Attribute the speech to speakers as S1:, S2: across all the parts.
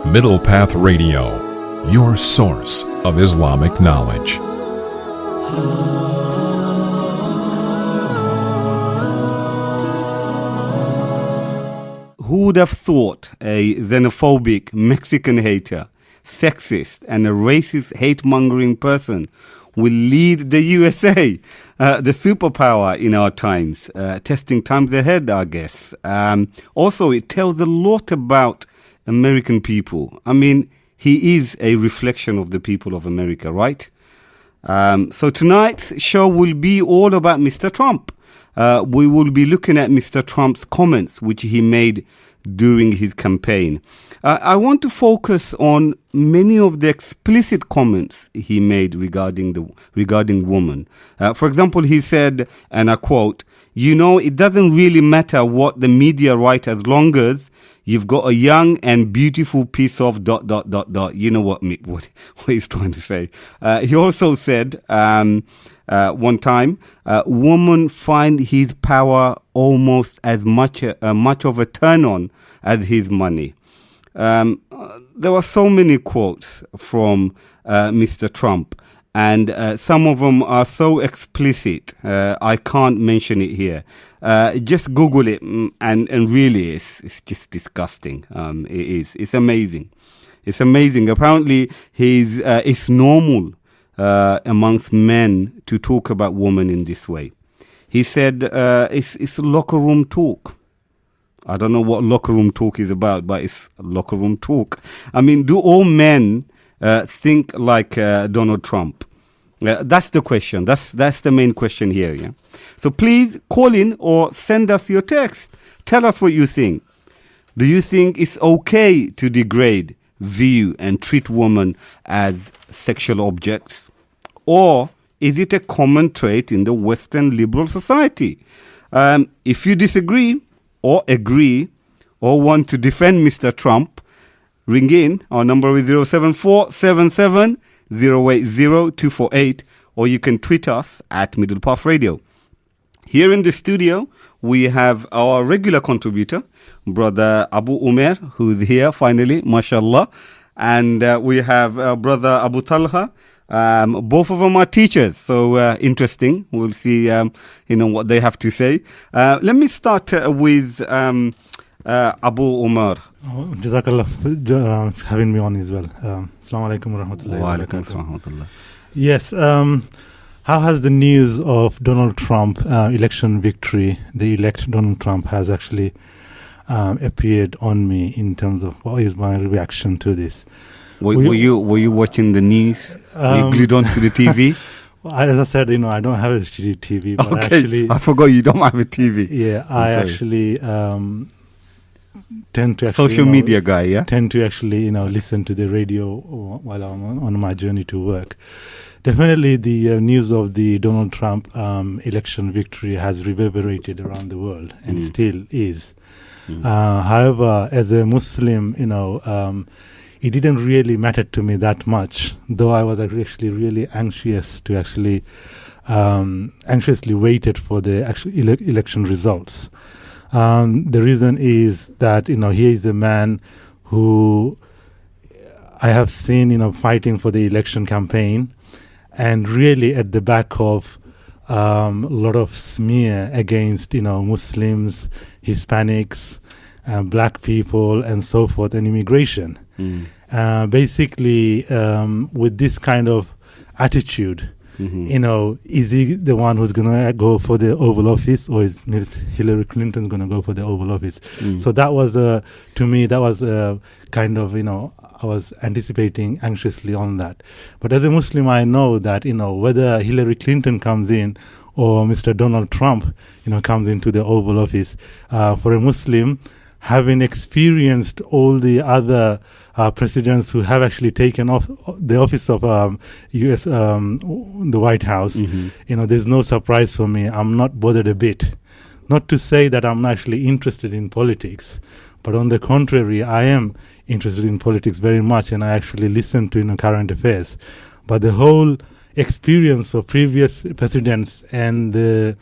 S1: Middle Path Radio, your source of Islamic knowledge.
S2: Who would have thought a xenophobic Mexican hater, sexist, and a racist hate-mongering person will lead the USA, the superpower in our times, testing times ahead, I guess. Also, it tells a lot about American people. I mean, he is a reflection of the people of America, right? So tonight's show will be all about Mr. Trump. We will be looking at Mr. Trump's comments, which he made during his campaign. I want to focus on many of the explicit comments he made regarding women. For example, he said, and I quote, "You know, it doesn't really matter what the media write as long as you've got a young and beautiful piece of ... You know what he's trying to say. He also said one time, women find his power almost as much of a turn-on as his money. There were so many quotes from Mr. Trump, and some of them are so explicit, I can't mention it here. Just Google it, and really it's just disgusting. It is. It's amazing. It's amazing. Apparently, it's normal amongst men to talk about women in this way. He said it's locker room talk. I don't know what locker room talk is about, but it's locker room talk. I mean, do all men think like Donald Trump? That's the question. That's the main question here. Yeah. So please call in or send us your text. Tell us what you think. Do you think it's okay to degrade, view, and treat women as sexual objects? Or is it a common trait in the Western liberal society? If you disagree or agree or want to defend Mr. Trump, ring in. Our number is 07477 080-248, or you can tweet us at Middle Path Radio. Here in the studio, we have our regular contributor, Brother Abu Umer, who's here finally, mashallah. And we have Brother Abu Talha. Both of them are teachers, so interesting. We'll see, what they have to say. Let me start with Abu Umar.
S3: Jazakallah for having me on as well. Assalamu alaikum wa rahmatullahi wa barakatuh. Yes, how has the news of Donald Trump election victory, the elect Donald Trump, has actually appeared on me in terms of what is my reaction to this?
S2: Were you watching the news? Were you glued onto the TV?
S3: As I said, I don't have a TV, but
S2: okay.
S3: actually,
S2: I forgot you don't have a TV.
S3: Yeah, I actually tend to actually,
S2: social media guy, yeah.
S3: Tend to actually, listen to the radio while I'm on my journey to work. Definitely, the news of the Donald Trump election victory has reverberated around the world, and still is. However, as a Muslim, it didn't really matter to me that much, though I was actually really anxious to actually anxiously waited for the actual election results. The reason is that, he is a man who I have seen, fighting for the election campaign, and really at the back of a lot of smear against, Muslims, Hispanics, black people, and so forth, and immigration. Basically, with this kind of attitude, is he the one who's going to go for the Oval Office, or is Ms. Hillary Clinton going to go for the Oval Office? So that was, to me, that was kind of, I was anticipating anxiously on that. But as a Muslim, I know that, whether Hillary Clinton comes in or Mr. Donald Trump, comes into the Oval Office, for a Muslim, having experienced all the other presidents who have actually taken off the office of U.S. The White House, there's no surprise for me. I'm not bothered a bit. Not to say that I'm not actually interested in politics, but on the contrary, I am interested in politics very much, and I actually listen to current affairs. But the whole experience of previous presidents and the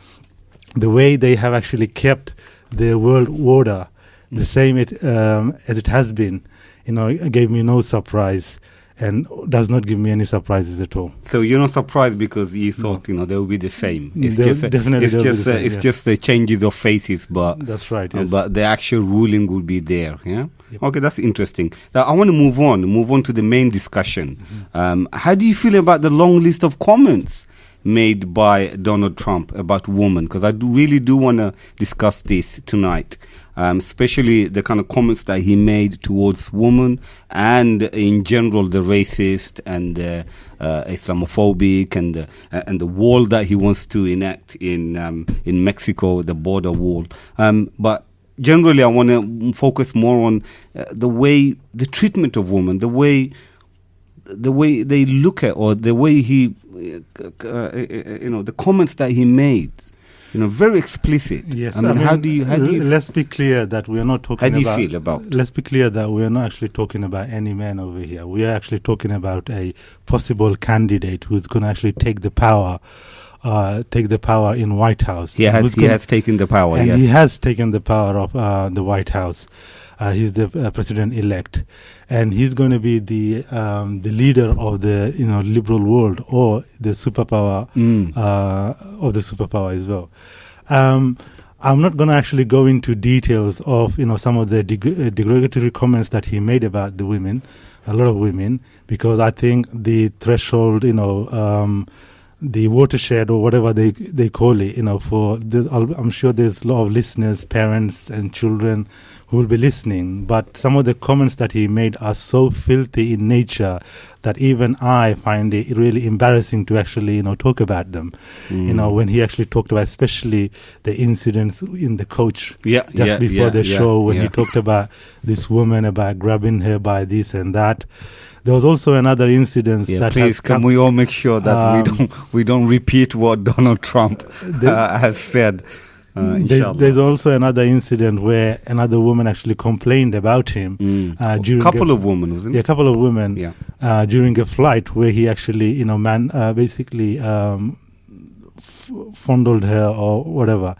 S3: way they have actually kept the world order the same as it has been. It gave me no surprise, and does not give me any surprises at all.
S2: So you're not surprised because you thought, they will be the same. It's just the changes of faces, but
S3: that's right. Yes.
S2: But the actual ruling will be there. Yeah.
S3: Yep.
S2: Okay, that's interesting. Now I want to move on to the main discussion. How do you feel about the long list of comments made by Donald Trump about women? Because I really do want to discuss this tonight. Especially the kind of comments that he made towards women and in general the racist and Islamophobic and the wall that he wants to enact in Mexico, the border wall. But generally I want to focus more on the treatment of women, the way they look at, or the way he, the comments that he made. Very explicit.
S3: Yes.
S2: I mean, how do you?
S3: Let's be clear that we are not talking about.
S2: How do you feel about?
S3: Let's be clear that we are not actually talking about any man over here. We are actually talking about a possible candidate who's going to actually take the power in White House.
S2: He has taken the power.
S3: And
S2: yes.
S3: he has taken the power of the White House. He's the president-elect, and he's going to be the leader of the liberal world, or the superpower of the superpower as well. I'm not going to actually go into details of some of the derogatory comments that he made about the women, a lot of women, because I think the threshold, the watershed or whatever they call it, I'm sure there's a lot of listeners, parents and children who will be listening, but some of the comments that he made are so filthy in nature that even I find it really embarrassing to actually, talk about them. When he actually talked about, especially the incidents in the coach before the show, when he talked about this woman, about grabbing her by this and that. There was also another incident that
S2: please can we all make sure that we don't repeat what Donald Trump has said.
S3: There's also another incident where another woman actually complained about him during
S2: a couple of women, wasn't it?
S3: Yeah, a couple of women during a flight where he actually, basically fondled her or whatever.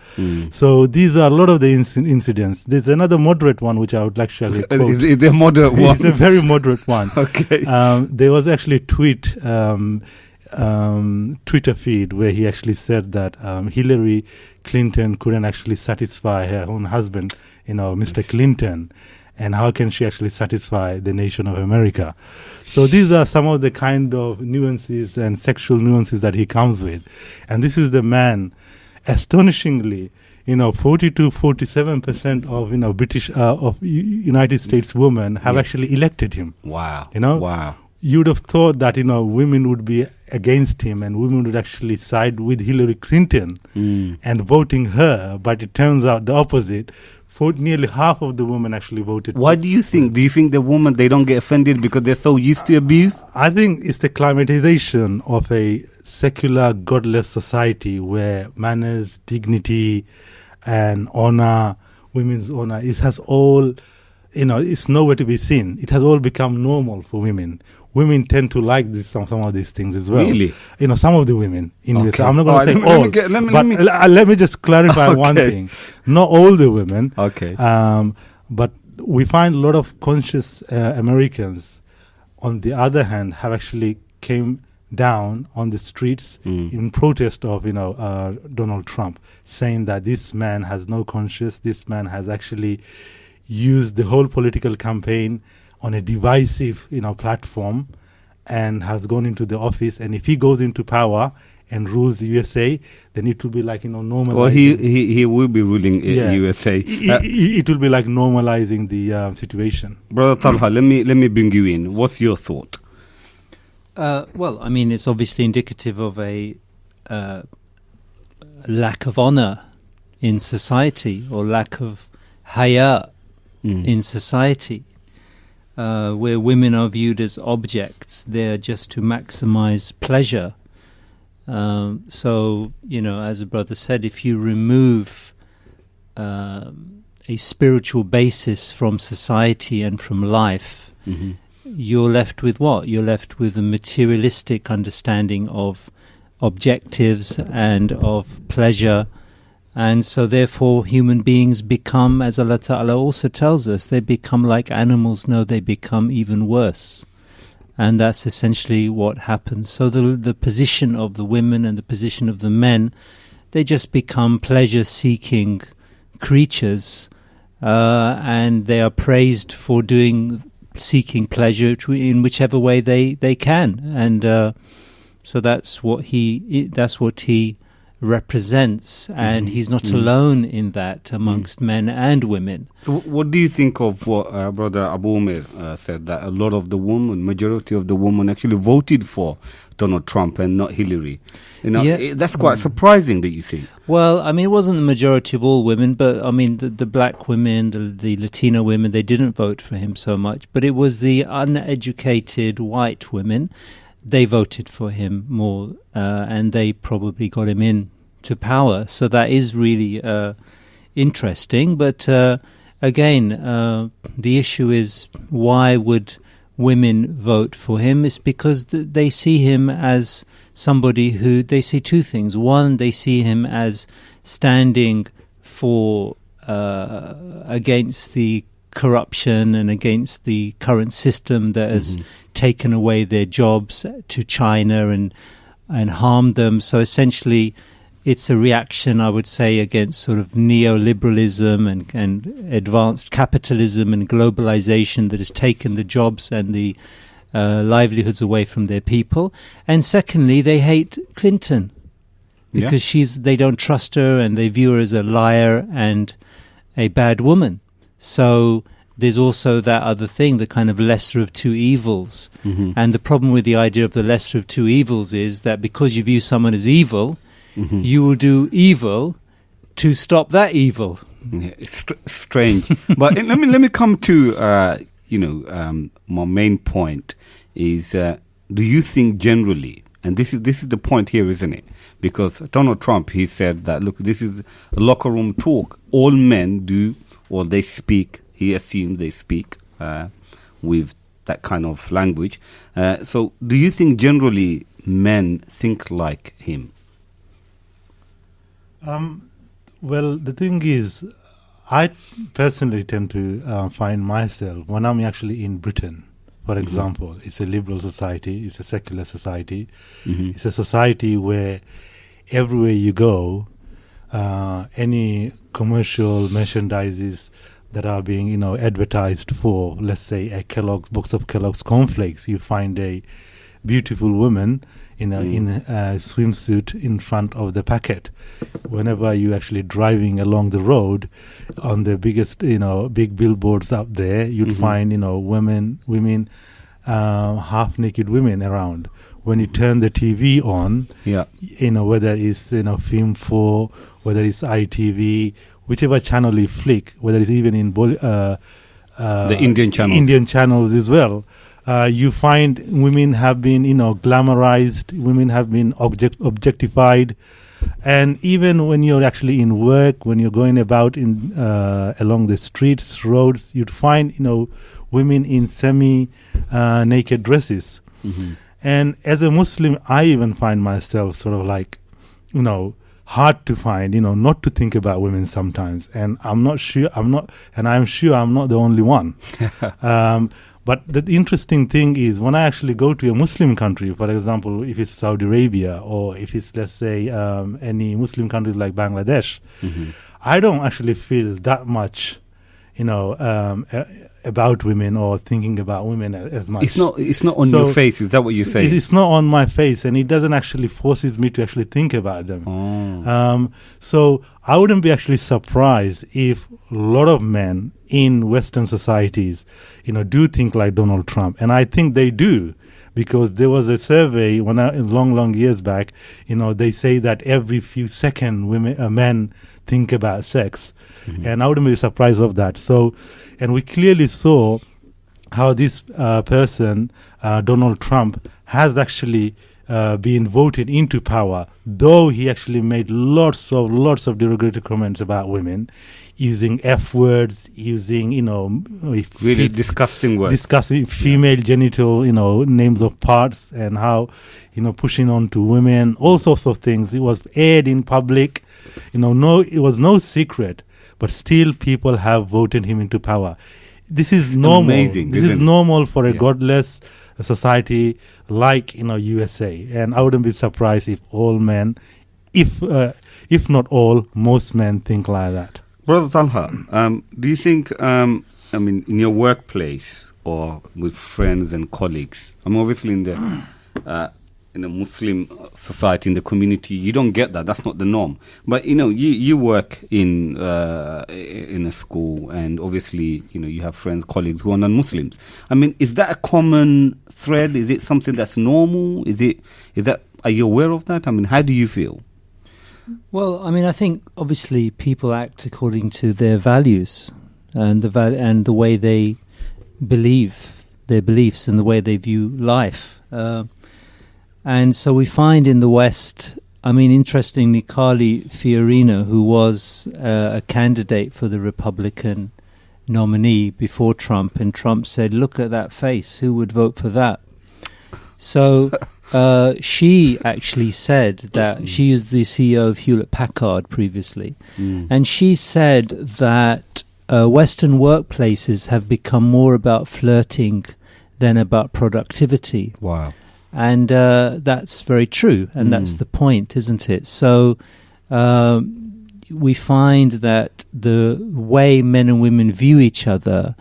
S3: So these are a lot of the incidents. There's another moderate one which I would like to actually quote.
S2: Is it a moderate one?
S3: It's a very moderate one.
S2: Okay.
S3: There was actually a Twitter feed where he actually said that Hillary Clinton couldn't actually satisfy her own husband, Mr. Clinton, and how can she actually satisfy the nation of America? So these are some of the kind of nuances and sexual nuances that he comes with. And this is the man, astonishingly, 47% of British, of United States women have actually elected him.
S2: Wow.
S3: Wow. You would have thought that, women would be against him and women would actually side with Hillary Clinton and voting her. But it turns out the opposite. Nearly half of the women actually voted.
S2: Why do you think? Do you think the women, they don't get offended because they're so used to abuse?
S3: I think it's the climatization of a secular, godless society where manners, dignity, and honor, women's honor, it has all, it's nowhere to be seen. It has all become normal for women. Women tend to like some of these things as well.
S2: Really?
S3: Some of the women in USA. I'm not going to say
S2: all.
S3: Let me just clarify one thing. Not all the women.
S2: Okay.
S3: But we find a lot of conscious Americans, on the other hand, have actually came down on the streets in protest of, Donald Trump, saying that this man has no conscience. This man has actually used the whole political campaign on a divisive, platform, and has gone into the office. And if he goes into power and rules the USA, then it will be like, normalizing.
S2: Well, he will be ruling USA.
S3: It will be like normalizing the situation.
S2: Brother Talha, let me bring you in. What's your thought?
S4: Well, I mean, it's obviously indicative of a lack of honor in society, or lack of haya in society. Where women are viewed as objects, they're just to maximize pleasure. So, as a brother said, if you remove a spiritual basis from society and from life, you're left with what? You're left with a materialistic understanding of objectives and of pleasure And so therefore human beings become, as Allah Ta'ala also tells us, they become like animals. No, they become even worse. And that's essentially what happens. So the position of the women and the position of the men, they just become pleasure-seeking creatures, and they are praised for seeking pleasure in whichever way they can. And so that's what he represents, and he's not alone in that amongst men and women.
S2: So what do you think of what Brother Abu Umar said, that a lot of the women, majority of the women actually voted for Donald Trump and not Hillary? That's quite surprising, that you think.
S4: Well, I mean, it wasn't the majority of all women, but I mean, the black women, the Latino women, they didn't vote for him so much, but it was the uneducated white women. They voted for him more, and they probably got him in to power. So that is really interesting. But again, the issue is, why would women vote for him? It's because they see him as somebody who, they see two things. One, they see him as standing for against the corruption and against the current system that has taken away their jobs to China and harmed them. So essentially, it's a reaction, I would say, against sort of neoliberalism and advanced capitalism and globalization that has taken the jobs and the livelihoods away from their people. And secondly, they hate Clinton because they don't trust her, and they view her as a liar and a bad woman. So there's also that other thing, the kind of lesser of two evils. And the problem with the idea of the lesser of two evils is that because you view someone as evil, you will do evil to stop that evil.
S2: It's strange. But let me come to my main point is, do you think generally, and this is the point here, isn't it? Because Donald Trump, he said that, look, this is a locker room talk. All men do, or they speak, he assumed they speak with that kind of language. So do you think generally men think like him?
S3: Well, the thing is, I personally tend to find myself, when I'm actually in Britain, for example, it's a liberal society, it's a secular society, it's a society where everywhere you go, any commercial merchandises that are being, advertised for, let's say, a box of Kellogg's cornflakes, you find a beautiful woman in a swimsuit in front of the packet. Whenever you're actually driving along the road, on the biggest, big billboards up there, you'd find, women, half-naked women around. When you turn the TV on, whether it's, Film 4, whether it's ITV, whichever channel you flick, whether it's even in
S2: the Indian channels.
S3: Indian channels as well, you find women have been, glamorized, women have been objectified. And even when you're actually in work, when you're going about along the streets, roads, you'd find, women in semi-naked dresses. And as a Muslim, I even find myself sort of like, hard to find, not to think about women sometimes. And I'm sure I'm not the only one. But the interesting thing is, when I actually go to a Muslim country, for example, if it's Saudi Arabia, or if it's, let's say, any Muslim countries like Bangladesh, I don't actually feel that much, about women or thinking about women as much.
S2: It's not on your face. Is that what you're saying?
S3: It's not on my face, and it doesn't actually forces me to actually think about them. So I wouldn't be actually surprised if a lot of men in Western societies, do think like Donald Trump, and I think they do. Because there was a survey long years back, they say that every few seconds men think about sex. And I wouldn't be surprised of that. So, and we clearly saw how this person, Donald Trump, has actually been voted into power, though he actually made lots of derogatory comments about women, using F words, using,
S2: really disgusting words.
S3: Discussing female genital, names of parts, and how, pushing on to women, all sorts of things. It was aired in public. it was no secret, but still people have voted him into power. This is normal.
S2: Amazing,
S3: this is
S2: isn't it?
S3: normal for a godless society like USA, and I wouldn't be surprised if all men, if not all, most men think like that.
S2: Brother Talha, do you think, in your workplace or with friends and colleagues, obviously in a Muslim society, in the community, you don't get that. That's not the norm. But, you work in a school, and obviously, you have friends, colleagues who are non-Muslims. Is that a common thread? Is it something that's normal? Are you aware of that? How do you feel?
S4: Well, I think obviously people act according to their values and the way they believe, their beliefs and the way they view life. And so we find in the West, interestingly, Carly Fiorina, who was a candidate for the Republican nominee before Trump, and Trump said, "Look at that face, who would vote for that?" So she actually said that she is the CEO of Hewlett-Packard previously, and she said that Western workplaces have become more about flirting than about productivity.
S2: Wow.
S4: And that's very true, and that's the point, isn't it? So we find that the way men and women view each other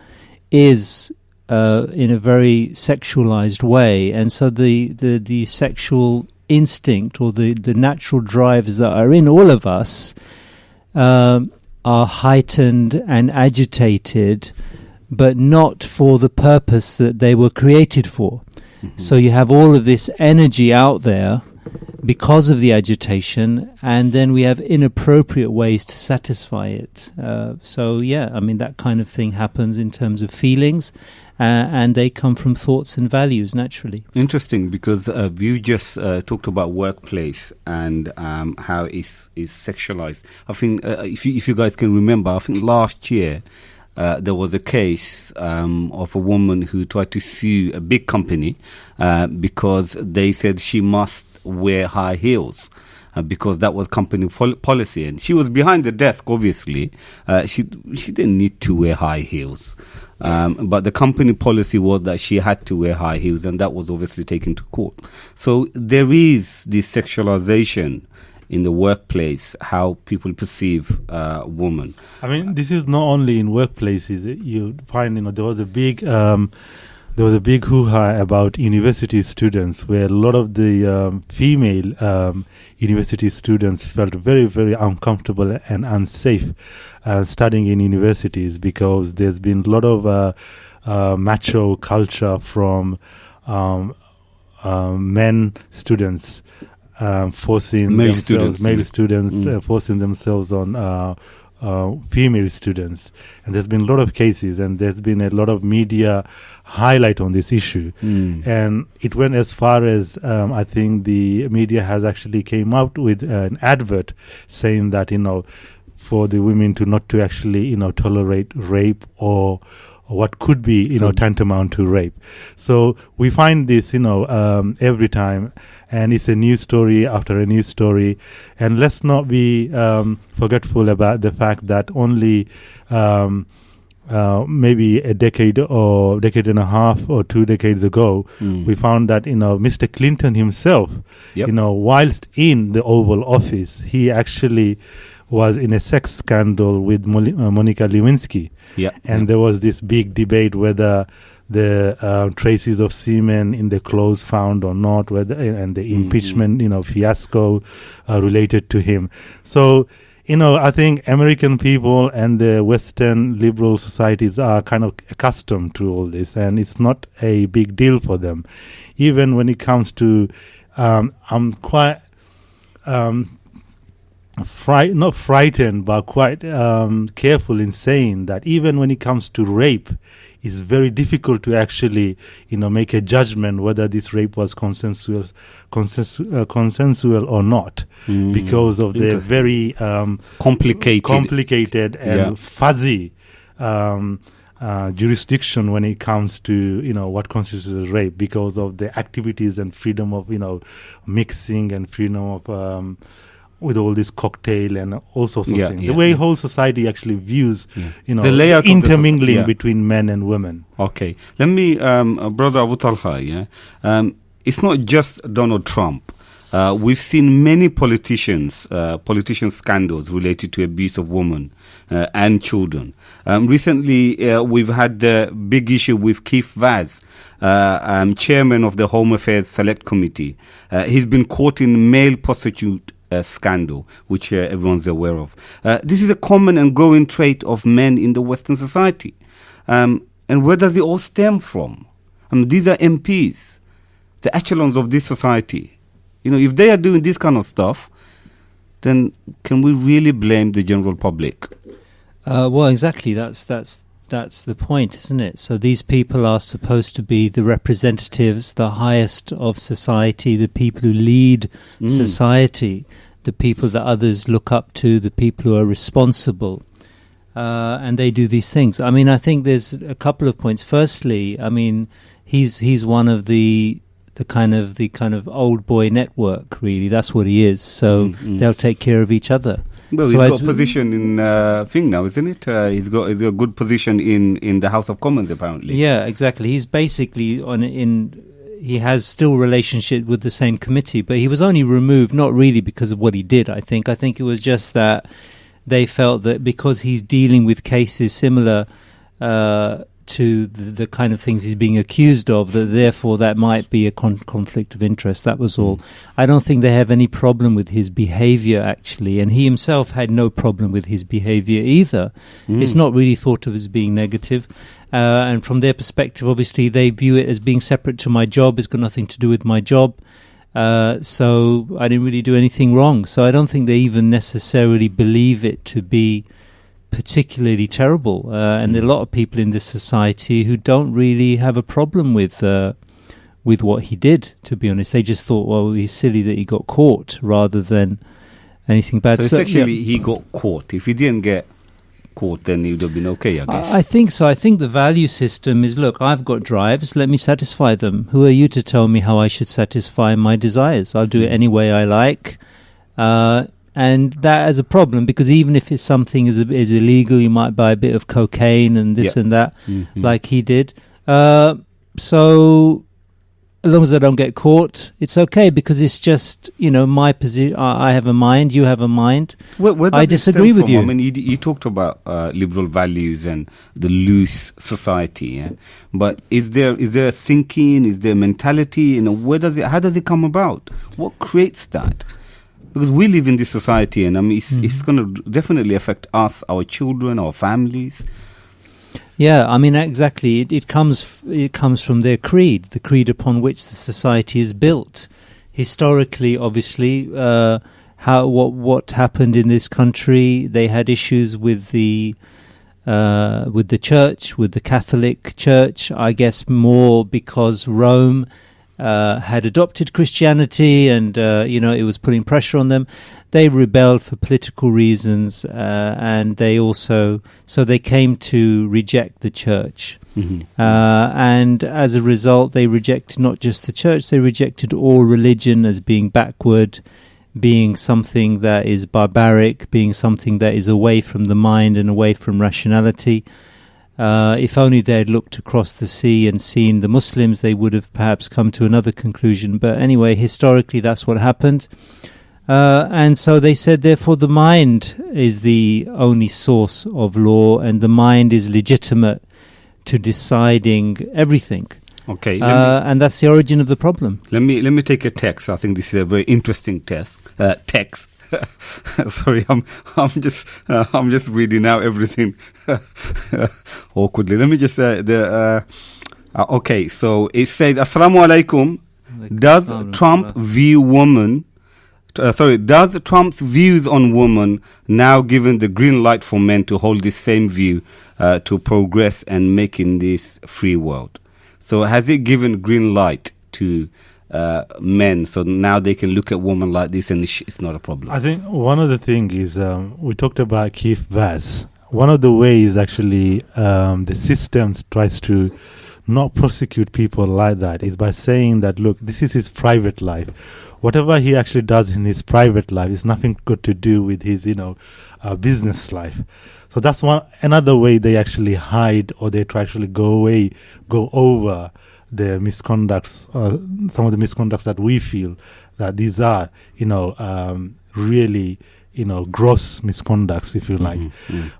S4: is in a very sexualized way, and so the sexual instinct or the natural drives that are in all of us are heightened and agitated, but not for the purpose that they were created for. So you have all of this energy out there because of the agitation, and then we have inappropriate ways to satisfy it. That kind of thing happens in terms of feelings, and they come from thoughts and values naturally.
S2: Interesting, because you just talked about workplace and how it's sexualized. I think if you guys can remember, I think last year there was a case of a woman who tried to sue a big company because they said she must wear high heels because that was company policy. And she was behind the desk, obviously. She didn't need to wear high heels. But the company policy was that she had to wear high heels, and that was obviously taken to court. So there is this sexualization in the workplace, how people perceive women.
S3: This is not only in workplaces. You find, there was a big hoo-ha about university students, where a lot of the female university students felt very, very uncomfortable and unsafe studying in universities, because there's been a lot of macho culture from men students. Forcing
S2: male
S3: students forcing themselves on female students, and there's been a lot of cases, and there's been a lot of media highlight on this issue, and it went as far as I think the media has actually came out with an advert saying that for the women not to actually tolerate rape or what could be tantamount to rape. So we find this every time, and it's a news story after a news story. And let's not be forgetful about the fact that only maybe a decade and a half or 2 decades ago, we found that Mr. Clinton himself, whilst in the Oval Office, he actually was in a sex scandal with Monica Lewinsky. There was this big debate whether the traces of semen in the clothes found or not, and the impeachment, fiasco related to him. So, I think American people and the Western liberal societies are kind of accustomed to all this, and it's not a big deal for them. Even when it comes to, I'm quite not frightened, but quite careful in saying that even when it comes to rape, it's very difficult to actually, make a judgment whether this rape was consensual or not, because of the very complicated and fuzzy jurisdiction when it comes to what constitutes rape, because of the activities and freedom of mixing and freedom of with all this cocktail and all sorts of
S2: Yeah,
S3: things.
S2: yeah,
S3: The way
S2: yeah.
S3: whole society actually views,
S2: The layout of the
S3: intermingling
S2: yeah.
S3: between men and women.
S2: Okay. Let me, Brother Abu Talha, it's not just Donald Trump. We've seen many politician scandals related to abuse of women and children. Recently, we've had the big issue with Keith Vaz, chairman of the Home Affairs Select Committee. He's been caught in male prostitute scandal, which everyone's aware of. This is a common and growing trait of men in the Western society. And where does it all stem from? These are MPs, the echelons of this society. If they are doing this kind of stuff, then can we really blame the general public?
S4: Well, exactly. That's the point, isn't it? So these people are supposed to be the representatives, the highest of society, the people who lead society, the people that others look up to, the people who are responsible, and they do these things. I think there's a couple of points. Firstly, he's one of the kind of old boy network, really. That's what he is. So they'll take care of each other.
S2: Well,
S4: so
S2: he's got a position in thing now, isn't it? He's got a good position in the House of Commons, apparently.
S4: Yeah, exactly. He's basically he has still relationship with the same committee, but he was only removed not really because of what he did. I think it was just that they felt that because he's dealing with cases similar to the kind of things he's being accused of, that therefore that might be a conflict of interest. That was all. I don't think they have any problem with his behavior, actually, and he himself had no problem with his behavior either. It's not really thought of as being negative, and from their perspective, obviously, they view it as being separate to my job. It's got nothing to do with my job, so I didn't really do anything wrong. So I don't think they even necessarily believe it to be particularly terrible, and there are a lot of people in this society who don't really have a problem with what he did, to be honest. They just thought, well, he's silly that he got caught rather than anything bad.
S2: So essentially, he got caught. If he didn't get caught, then he would have been okay, I guess.
S4: I think so. I think the value system is, look, I've got drives, let me satisfy them. Who are you to tell me how I should satisfy my desires? I'll do it any way I like. And that has a problem, because even if it's something is illegal, you might buy a bit of cocaine and this and that, like he did. So as long as I don't get caught, it's okay, because it's just, my position. I have a mind, you have a mind.
S2: Where
S4: I disagree with you.
S2: You talked about liberal values and the loose society, but is there a thinking, is there a mentality? How does it come about? What creates that? Because we live in this society, and it's going to definitely affect us, our children, our families.
S4: Yeah, exactly. It comes from their creed, the creed upon which the society is built. Historically, obviously, what happened in this country, they had issues with the church, with the Catholic Church. I guess more because Rome had adopted Christianity, and it was putting pressure on them. They rebelled for political reasons, and they came to reject the church. And as a result, they rejected not just the church, they rejected all religion as being backward, being something that is barbaric, being something that is away from the mind and away from rationality. If only they had looked across the sea and seen the Muslims, they would have perhaps come to another conclusion. But anyway, historically, that's what happened. And so they said, therefore, the mind is the only source of law, and the mind is legitimate to deciding everything.
S2: Okay,
S4: and that's the origin of the problem.
S2: Let me take a text. I think this is a very interesting text. Sorry, I'm just reading out everything awkwardly. Let me just okay. So it says, "Assalamu alaikum. Does Trump's views on women now given the green light for men to hold the same view to progress and making this free world? So has it given green light to men, so now they can look at women like this and it's not a problem?"
S3: I think one of the things is, we talked about Keith Vaz. One of the ways actually the system tries to not prosecute people like that is by saying that, look, this is his private life. Whatever he actually does in his private life is nothing got to do with his, business life. So that's another way they actually hide, or they try to actually go over the misconducts, some of the misconducts that we feel that these are, really, gross misconducts, if you like.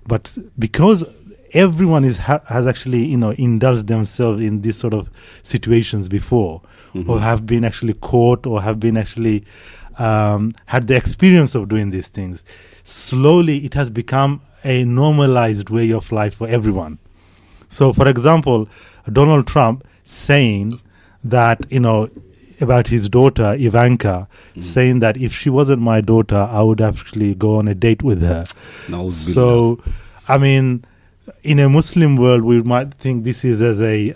S3: But because everyone has actually, indulged themselves in these sort of situations before, or have been actually caught, or have been actually had the experience of doing these things, slowly it has become a normalized way of life for everyone. So, for example, Donald Trump saying that, about his daughter, Ivanka, saying that if she wasn't my daughter, I would actually go on a date with her. So, I mean, in a Muslim world, we might think this is as a,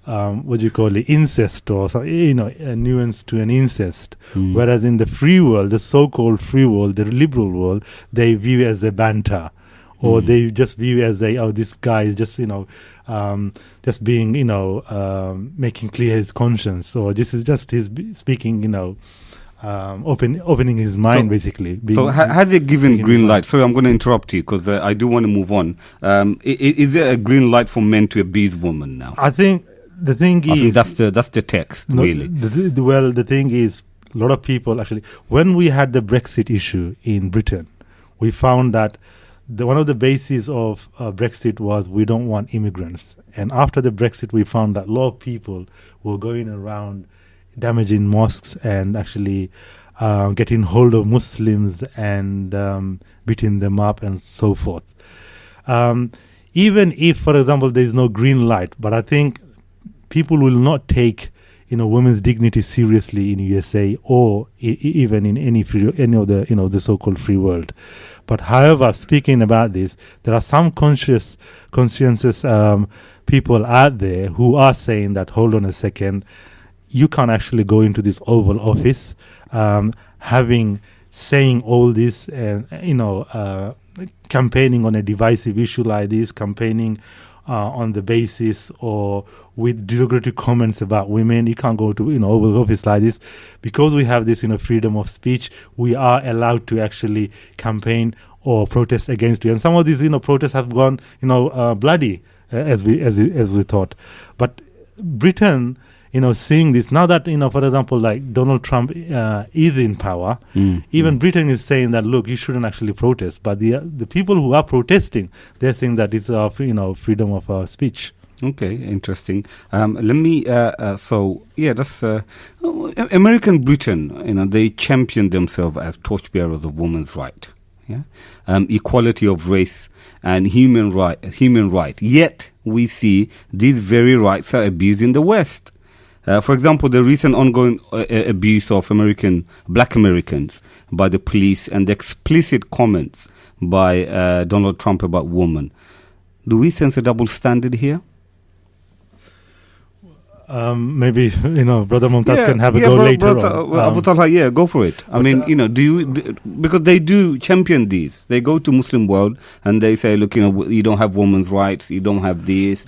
S3: what do you call it, incest, or a nuance to an incest. Whereas in the free world, the so-called free world, the liberal world, they view it as a banter. Or they just view it as this guy is just, just being, making clear his conscience. Or this is just his speaking, opening his mind, basically.
S2: Has it given green light? Sorry, I'm going to interrupt you because I do want to move on. Is there a green light for men to abuse women now?
S3: I think the thing is...
S2: that's the text, really.
S3: The thing is, a lot of people actually... When we had the Brexit issue in Britain, we found that one of the bases of Brexit was we don't want immigrants. And after the Brexit, we found that a lot of people were going around damaging mosques and actually getting hold of Muslims and beating them up and so forth. Even if, for example, there is no green light, but I think people will not take women's dignity seriously in USA or even in any of the the so-called free world. But however, speaking about this, there are some conscientious people out there who are saying that, hold on a second, you can't actually go into this Oval Office saying all this and campaigning on a divisive issue like this, campaigning on the basis or with derogatory comments about women. You can't go to Oval Office like this. Because we have this we of speech, we are allowed to actually campaign or protest against you. And some of these protests have gone bloody as we thought. But Britain, seeing this now that for example, like Donald Trump is in power, even Britain is saying that, look, you shouldn't actually protest. But the people who are protesting, they're saying that it's freedom of speech.
S2: Okay, interesting. Let me. That's American Britain. They champion themselves as torchbearers of women's right, equality of race and human right. Yet we see these very rights are abused in the West. For example, the recent ongoing abuse of black Americans by the police and the explicit comments by Donald Trump about women. Do we sense a double standard here?
S3: Maybe Brother Mumtaz can have a go later on.
S2: Abu Talha, go for it. I mean, because they do champion these. They go to Muslim world and they say, look, you don't have women's rights, you don't have this,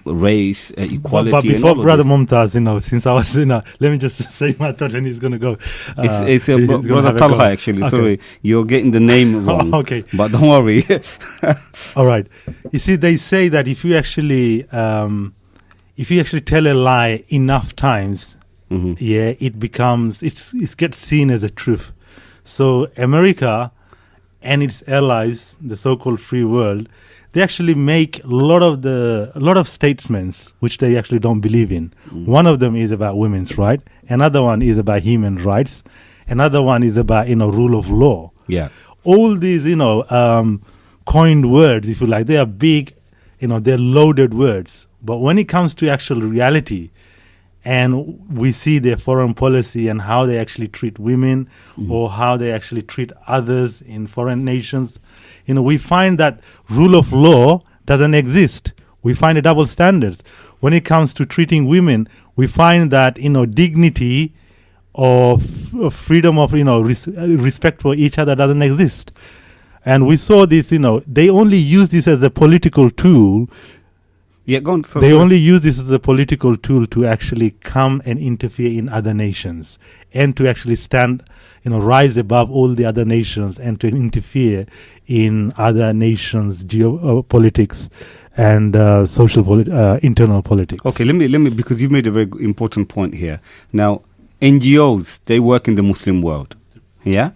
S2: race, equality.
S3: But before Brother Mumtaz, since I was let me just say my thought and he's going to go.
S2: It's Brother Talha, actually. Okay. Sorry, you're getting the name wrong.
S3: Okay,
S2: but don't worry.
S3: All right. You see, they say that if you actually tell a lie enough times, it gets seen as a truth. So America and its allies, the so-called free world, they actually make a lot of statements which they actually don't believe in. One of them is about women's rights. Another one is about human rights. Another one is about rule of law.
S2: Yeah.
S3: All these coined words, if you like, they are big. They're loaded words. But when it comes to actual reality, and we see their foreign policy and how they actually treat women or how they actually treat others in foreign nations, we find that rule of law doesn't exist. We find a double standards. When it comes to treating women, we find that, dignity or freedom of, respect for each other doesn't exist. And we saw this, they only use this as a political tool
S2: Yeah, go on.
S3: They only use this as a political tool to actually come and interfere in other nations and to actually stand, rise above all the other nations and to interfere in other nations' geopolitics and internal politics.
S2: Okay, let me, because you've made a very important point here. Now, NGOs, they work in the Muslim world, yeah?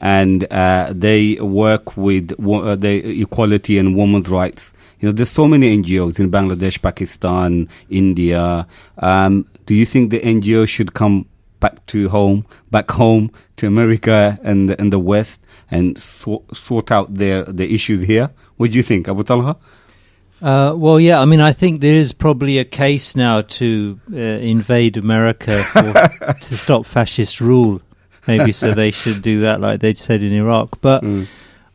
S2: And they work with the equality and women's rights. There's so many NGOs in Bangladesh, Pakistan, India. Do you think the NGO should come back home to America and the West and sort out the issues here? What do you think, Abu Talha?
S4: Well, yeah, I mean, I think there is probably a case now to invade America to stop fascist rule. Maybe so they should do that like they'd said in Iraq. But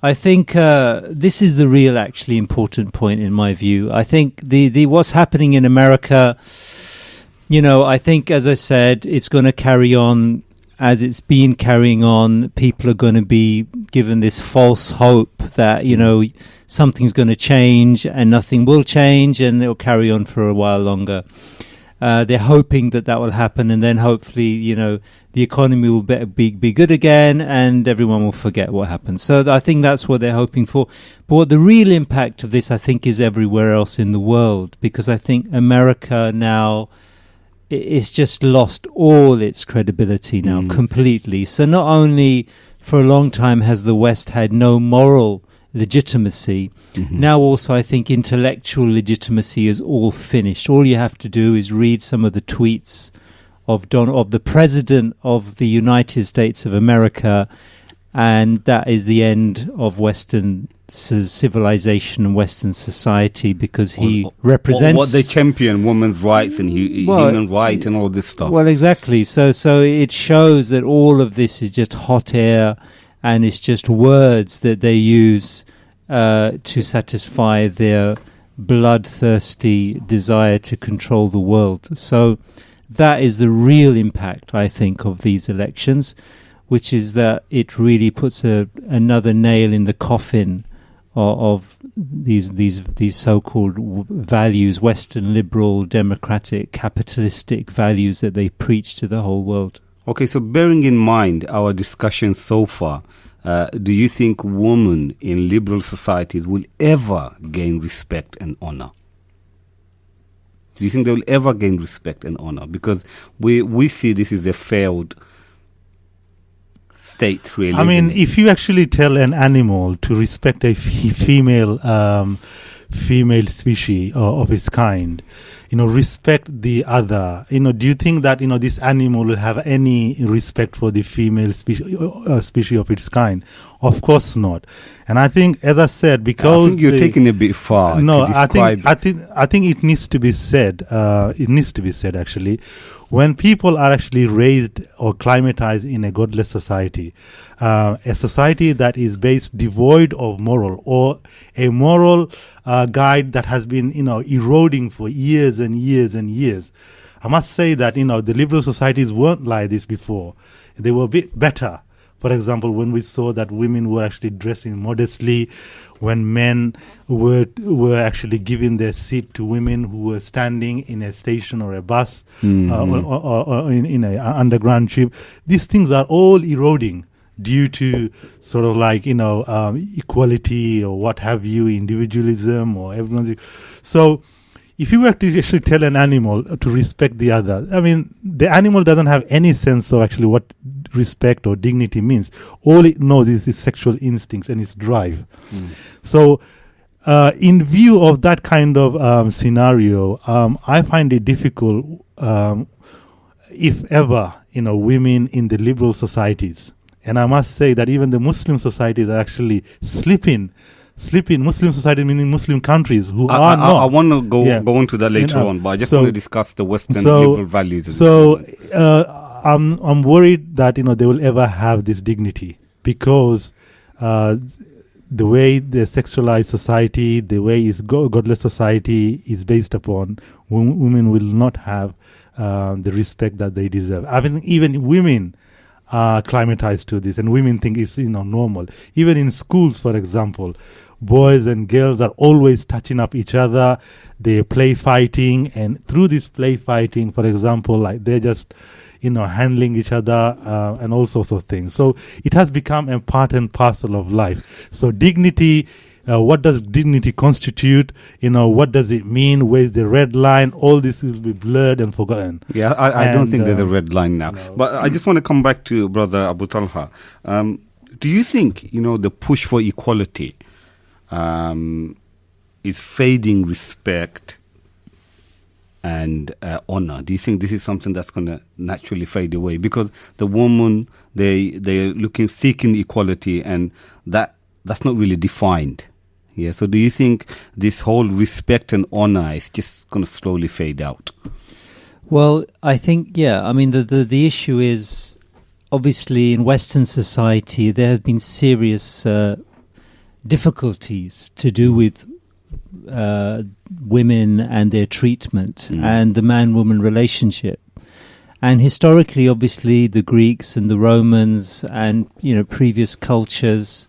S4: I think this is the real actually important point in my view. I think the what's happening in America, I think, as I said, it's going to carry on as it's been carrying on. People are going to be given this false hope that, something's going to change and nothing will change and it'll carry on for a while longer. They're hoping that will happen, and then hopefully, the economy will be good again and everyone will forget what happened. So I think that's what they're hoping for. But what the real impact of this, I think, is everywhere else in the world, because I think America now it's just lost all its credibility now completely. So not only for a long time has the West had no moral legitimacy, now also I think intellectual legitimacy is all finished. All you have to do is read some of the tweets of the President of the United States of America, and that is the end of Western civilization and Western society, because he represents
S2: what they champion, women's rights and human rights and all this stuff.
S4: Well, exactly. So it shows that all of this is just hot air, and it's just words that they use to satisfy their bloodthirsty desire to control the world. So that is the real impact, I think, of these elections, which is that it really puts another nail in the coffin of these so-called values, Western liberal, democratic, capitalistic values that they preach to the whole world.
S2: Okay, so bearing in mind our discussion so far, do you think women in liberal societies will ever gain respect and honor? Do you think they will ever gain respect and honor? Because we see this is a failed state, really.
S3: I mean, if you actually tell an animal to respect a female species of its kind, respect the other, do you think that, this animal will have any respect for the female species of its kind? Of course not. And I think, as I said, because...
S2: I think you're taking a bit far to describe...
S3: I think it needs to be said, actually, when people are actually raised or climatized in a godless society, a society that is devoid of moral, or a moral guide that has been, eroding for years and years and years. I must say that, the liberal societies weren't like this before. They were a bit better. For example, when we saw that women were actually dressing modestly, when men were actually giving their seat to women who were standing in a station or a bus or in an underground tube, these things are all eroding due to sort of like, equality or what have you, individualism or everyone's... So if you were to actually tell an animal to respect the other, I mean, the animal doesn't have any sense of actually what respect or dignity means. All it knows is its sexual instincts and its drive. So in view of that kind of scenario, I find it difficult, if ever, women in the liberal societies, and I must say that even the Muslim societies are actually slipping. Muslim society, meaning Muslim countries who are not.
S2: I want to go into that later on, but I just want to discuss the Western liberal values.
S3: I'm worried that they will ever have this dignity, because the way the sexualized society, the way is godless society is based upon, women will not have the respect that they deserve. I mean, even women are climatized to this, and women think it's normal. Even in schools, for example, boys and girls are always touching up each other. They play fighting, and through this play fighting, for example, like they're just handling each other and all sorts of things. So it has become a part and parcel of life. So dignity, what does dignity constitute? What does it mean? Where's the red line? All this will be blurred and forgotten.
S2: Yeah, I don't think there's a red line now.
S3: No.
S2: But I just want to come back to Brother Abu Talha. Do you think, the push for equality is fading respect and honor? Do you think this is something that's going to naturally fade away? Because the woman, they're seeking equality, and that's not really defined. Yeah. So do you think this whole respect and honor is just going to slowly fade out?
S4: Well, I think, yeah. I mean, the issue is, obviously, in Western society, there have been serious difficulties to do with women and their treatment and the man-woman relationship. And historically, obviously, the Greeks and the Romans and, previous cultures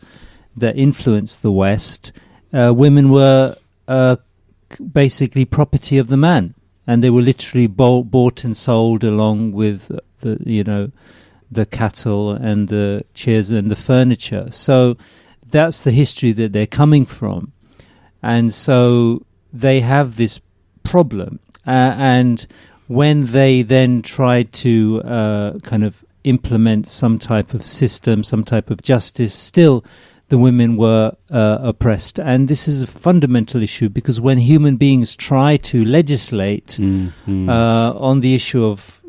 S4: that influenced the West, women were basically property of the man. And they were literally bought and sold along with the cattle and the chairs and the furniture. So that's the history that they're coming from. And so they have this problem. And when they then tried to kind of implement some type of system, some type of justice, still the women were oppressed. And this is a fundamental issue, because when human beings try to legislate on the issue of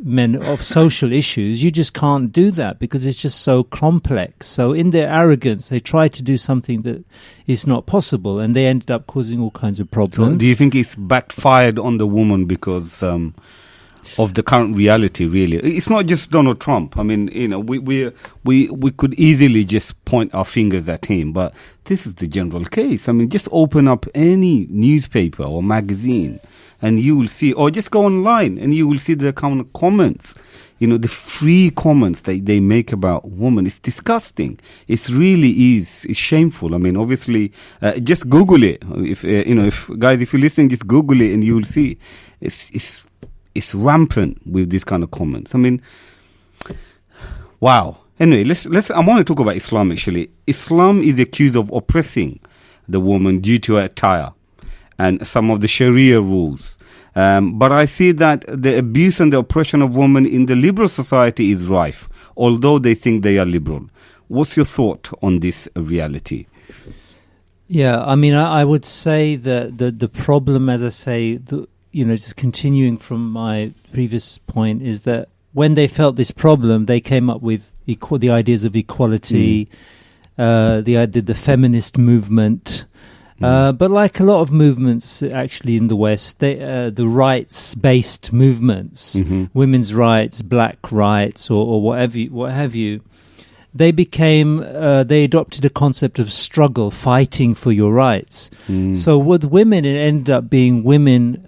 S4: social issues, you just can't do that, because it's just so complex. So in their arrogance, they try to do something that is not possible, and they ended up causing all kinds of problems.
S2: So do you think it's backfired on the woman because of the current reality? Really, it's not just Donald Trump. I mean, we could easily just point our fingers at him, but this is the general case. I mean, just open up any newspaper or magazine, and you will see, or just go online and you will see the kind of comments, the free comments that they make about women. It's disgusting. It's shameful. I mean, obviously, just Google it. If you're listening, just Google it and you will see it's rampant with these kind of comments. I mean, wow. Anyway, let's. I want to talk about Islam. Actually, Islam is accused of oppressing the woman due to her attire and some of the Sharia rules. But I see that the abuse and the oppression of women in the liberal society is rife, although they think they are liberal. What's your thought on this reality?
S4: Yeah, I mean, I would say that the problem, as I say, just continuing from my previous point, is that when they felt this problem, they came up with the ideas of equality, the feminist movement. But like a lot of movements actually in the West, the rights-based movements, women's rights, black rights, or what have you, they adopted a concept of struggle, fighting for your rights. So with women, it ended up being women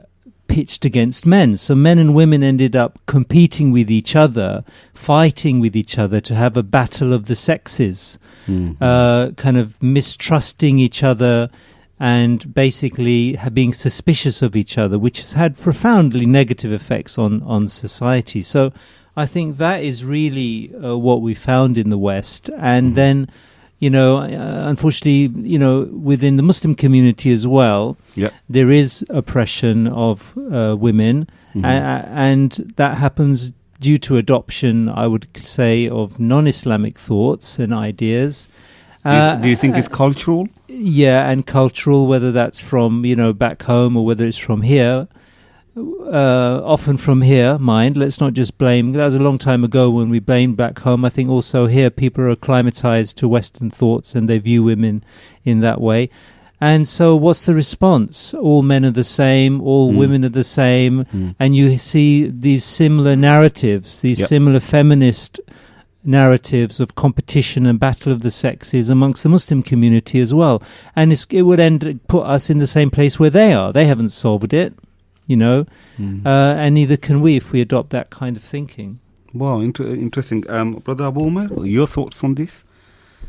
S4: pitched against men. So men and women ended up competing with each other, fighting with each other to have a battle of the sexes, kind of mistrusting each other and basically being suspicious of each other, which has had profoundly negative effects on society. So I think that is really what we found in the West. And then, unfortunately, within the Muslim community as well, there is oppression of women, and that happens due to adoption, I would say, of non-Islamic thoughts and ideas.
S2: Do you think it's cultural?
S4: Yeah, and cultural, whether that's from, back home or whether it's from here. Often from here, mind. Let's not just blame. That was a long time ago when we blamed back home. I think also here people are acclimatized to Western thoughts and they view women in that way. And so what's the response? All men are the same, all women are the same. And you see these similar narratives, these similar feminist narratives of competition and battle of the sexes amongst the Muslim community as well. And it would put us in the same place where they are. They haven't solved it, and neither can we if we adopt that kind of thinking.
S2: Wow, interesting. Brother Abu Umar, your thoughts on this?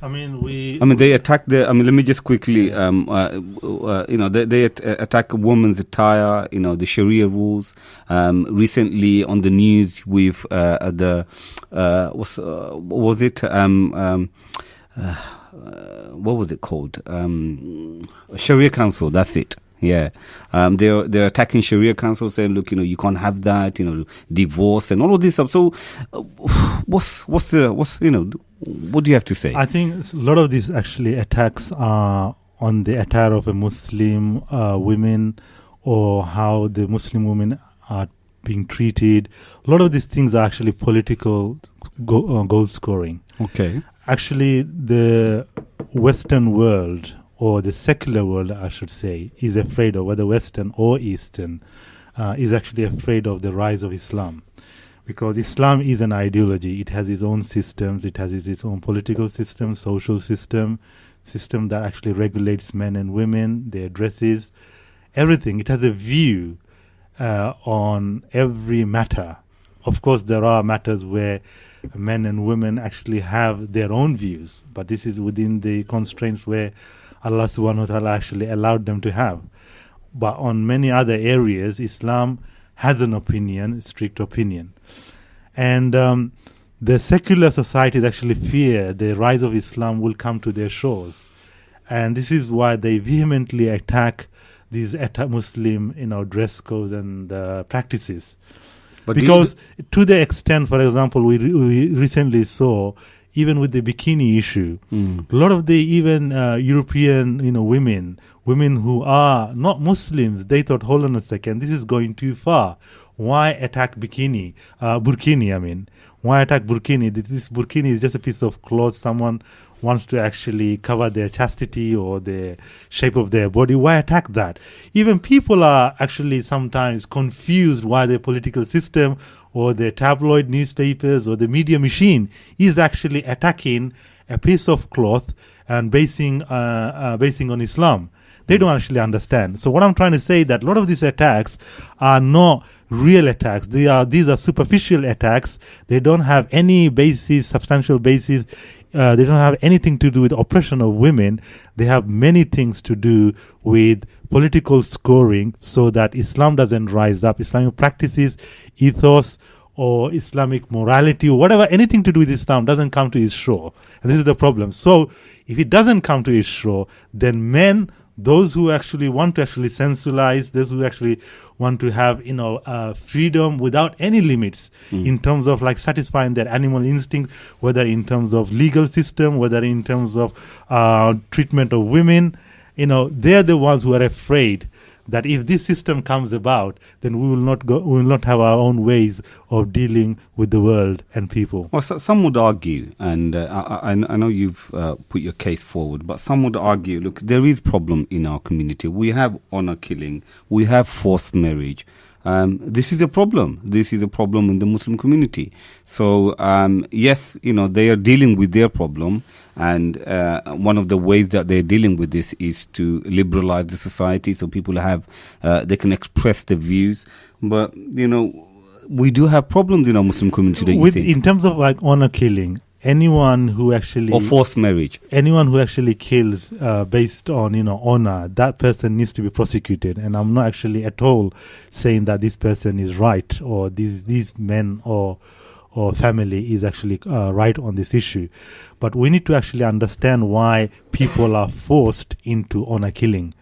S3: I mean,
S2: they attack let me just quickly, they attack a woman's attire, the Sharia rules. Recently on the news with what was it called? Sharia Council, that's it. Yeah, they're attacking Sharia Council, saying, look, you can't have that, divorce and all of this stuff. So, what do you have to say?
S3: I think a lot of these actually attacks are on the attire of a Muslim women, or how the Muslim women are being treated. A lot of these things are actually political goal scoring.
S2: Okay.
S3: Actually, the Western world, or the secular world, I should say, is afraid of, whether Western or Eastern, is actually afraid of the rise of Islam. Because Islam is an ideology. It has its own systems. It has its own political system, social system that actually regulates men and women, their dresses, everything. It has a view on every matter. Of course, there are matters where men and women actually have their own views, but this is within the constraints where Allah subhanahu wa ta'ala actually allowed them to have. But on many other areas, Islam has an opinion, strict opinion. And the secular societies actually fear the rise of Islam will come to their shores. And this is why they vehemently attack these Muslim, dress codes and practices. But because to the extent, for example, we recently saw, even with the bikini issue, a lot of the even European, women who are not Muslims, they thought, hold on a second, this is going too far. Why attack burkini? Why attack burkini? This burkini is just a piece of cloth. Someone wants to actually cover their chastity or the shape of their body. Why attack that? Even people are actually sometimes confused why the political system or the tabloid newspapers or the media machine is actually attacking a piece of cloth and basing on Islam. They don't actually understand. So what I'm trying to say is that a lot of these attacks are not real attacks. These are superficial attacks. They don't have any substantial basis. They don't have anything to do with oppression of women. They have many things to do with political scoring, so that Islam doesn't rise up. Islamic practices, ethos, or Islamic morality, or whatever, anything to do with Islam doesn't come to its shore. And this is the problem. So if it doesn't come to its shore, then men, those who actually want to actually sensualize, those who actually want to have, freedom without any limits in terms of like satisfying their animal instinct, whether in terms of legal system, whether in terms of treatment of women, they're the ones who are afraid that if this system comes about, then we will not have our own ways of dealing with the world and people.
S2: Well, some would argue, and I know you've put your case forward, but some would argue, look, there is problem in our community. We have honor killing, we have forced marriage. This is a problem. This is a problem in the Muslim community. So, yes, they are dealing with their problem. And one of the ways that they're dealing with this is to liberalize the society so people they can express their views. But, we do have problems in our Muslim community, don't you think?
S3: In terms of like honor killing, anyone who actually...
S2: Or forced marriage.
S3: Anyone who actually kills based on, honor, that person needs to be prosecuted. And I'm not actually at all saying that this person is right, or these men or family is actually right on this issue. But we need to actually understand why people are forced into honor killing.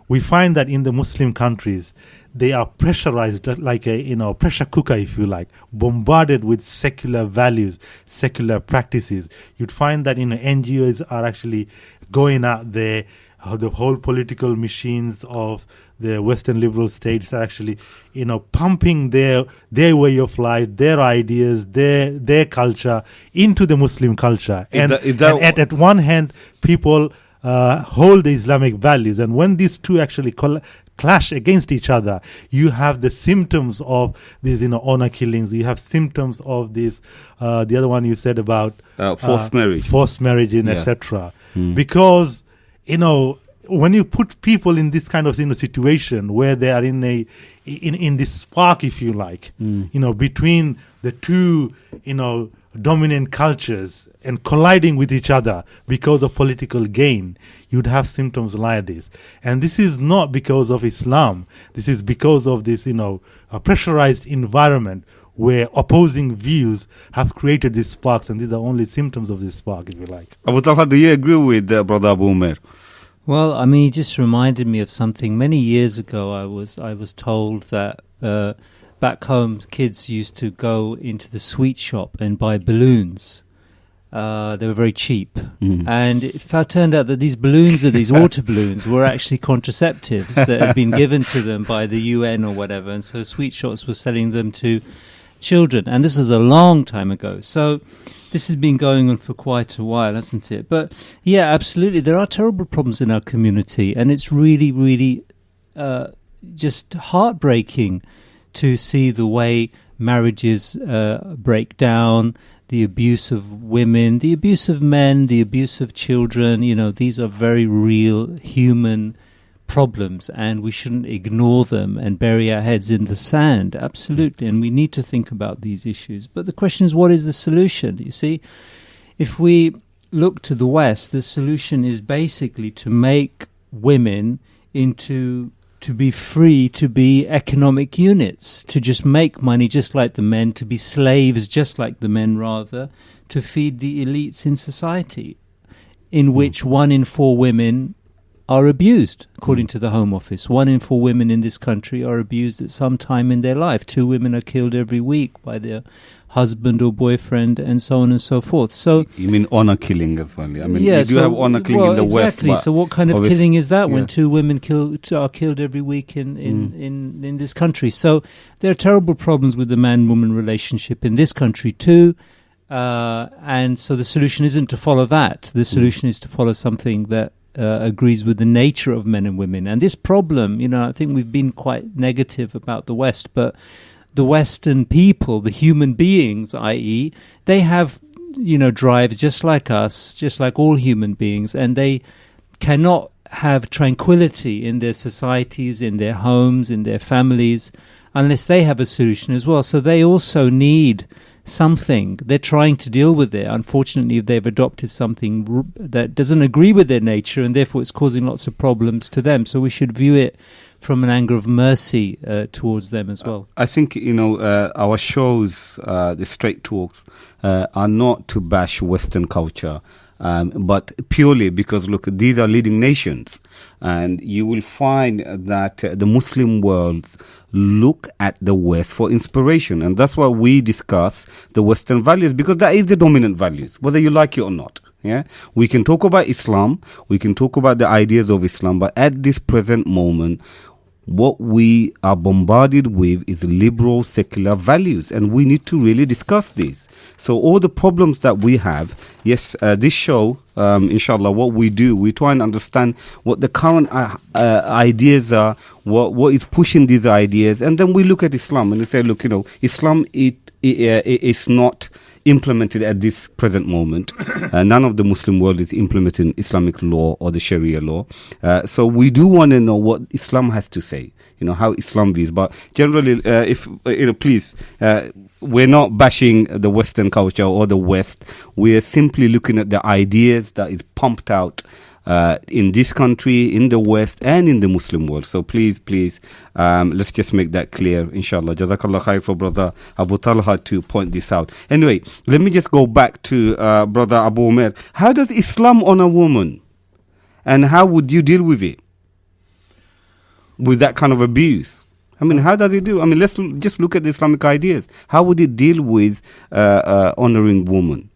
S3: We find that in the Muslim countries, they are pressurized like a pressure cooker, if you like, bombarded with secular values, secular practices. You'd find that NGOs are actually going out there. The whole political machines of the Western liberal states are actually, pumping their way of life, their ideas, their culture into the Muslim culture. And at one hand, people hold the Islamic values, and when these two actually clash against each other, you have the symptoms of these, honor killings. You have symptoms of this. The other one you said about
S2: forced
S3: marriage, etc. Because when you put people in this kind of situation where they are in this spark, if you like, between the two, dominant cultures and colliding with each other because of political gain, you'd have symptoms like this. And this is not because of Islam. This is because of this, a pressurized environment where opposing views have created these sparks, and these are only symptoms of this spark, if you like.
S2: Abu Talha, do you agree with Brother Abu Umair?
S4: Well, I mean, it just reminded me of something. Many years ago, I was told that back home, kids used to go into the sweet shop and buy balloons. They were very cheap. And it turned out that these balloons, these water balloons, were actually contraceptives that had been given to them by the UN or whatever. And so sweet shops were selling them to children. And this is a long time ago. So this has been going on for quite a while, hasn't it? But yeah, absolutely. There are terrible problems in our community. And it's really, really just heartbreaking to see the way marriages break down, the abuse of women, the abuse of men, the abuse of children. These are very real human problems, and we shouldn't ignore them and bury our heads in the sand. Absolutely. And we need to think about these issues. But the question is, what is the solution? You see, if we look to the West, the solution is basically to make women to be free, to be economic units, to just make money just like the men, to be slaves just like the men, rather, to feed the elites in society, in which 1 in 4 women are abused, according to the Home Office. 1 in 4 women in this country are abused at some time in their life. 2 women are killed every week by their husband or boyfriend, and so on and so forth. So
S2: you mean honor killing as well? I mean, we do have honor killing in the
S4: exactly.
S2: West.
S4: So what kind of killing is that when 2 women are killed every week in this country? So there are terrible problems with the man-woman relationship in this country too. And so the solution isn't to follow that. The solution is to follow something that agrees with the nature of men and women. And this problem, I think we've been quite negative about the West, but the Western people, the human beings, i.e., they have, drives just like us, just like all human beings, and they cannot have tranquility in their societies, in their homes, in their families, unless they have a solution as well. So they also need something. They're trying to deal with it. Unfortunately, they've adopted something that doesn't agree with their nature, and therefore it's causing lots of problems to them. So we should view it from an angle of mercy towards them as well.
S2: I think, our shows, the Straight Talks, are not to bash Western culture, but purely because, look, these are leading nations. And you will find that the Muslim worlds look at the West for inspiration. And that's why we discuss the Western values, because that is the dominant values, whether you like it or not. Yeah, we can talk about Islam, we can talk about the ideas of Islam, but at this present moment, what we are bombarded with is liberal secular values, and we need to really discuss these. So all the problems that we have, yes, this show, inshallah, what we do, we try and understand what the current ideas are, what is pushing these ideas, and then we look at Islam and we say, look, Islam is not implemented at this present moment. None of the Muslim world is implementing Islamic law or the Sharia law. So we do want to know what Islam has to say, how Islam views. But generally, please, we're not bashing the Western culture or the West. We're simply looking at the ideas that is pumped out in this country, in the West, and in the Muslim world. So please, let's just make that clear, inshallah. Jazakallah khair for Brother Abu Talha to point this out. Anyway, let me just go back to Brother Abu Umair. How does Islam honor woman? And how would you deal with it? With that kind of abuse? I mean, how does it do? I mean, let's just look at the Islamic ideas. How would it deal with honoring woman?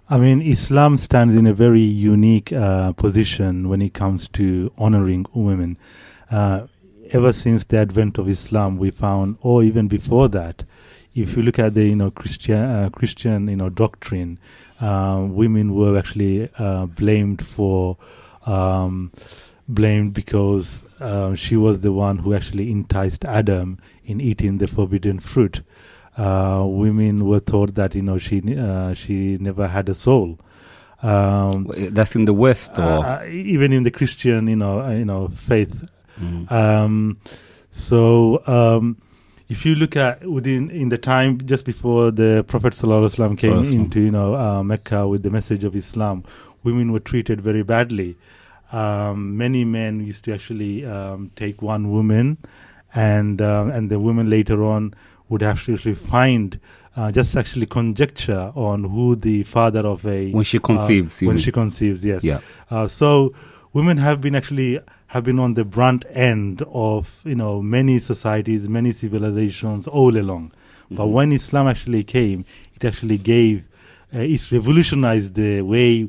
S3: I mean, Islam stands in a very unique position when it comes to honoring women. Ever since the advent of Islam, we found, or even before that, if you look at the Christian doctrine, women were actually blamed because she was the one who actually enticed Adam in eating the forbidden fruit. Women were taught that she never had a soul.
S2: That's in the West, or
S3: even in the Christian faith. if you look at in the time just before the Prophet ﷺ came into Mecca with the message of Islam, women were treated very badly. Many men used to actually take one woman, and the women later on would actually find just actually conjecture on who the father of a
S2: when she conceives.
S3: Yes.
S2: Yeah.
S3: So women have been on the brunt end of many societies, many civilizations all along. Mm-hmm. But when Islam actually came, it actually it revolutionized the way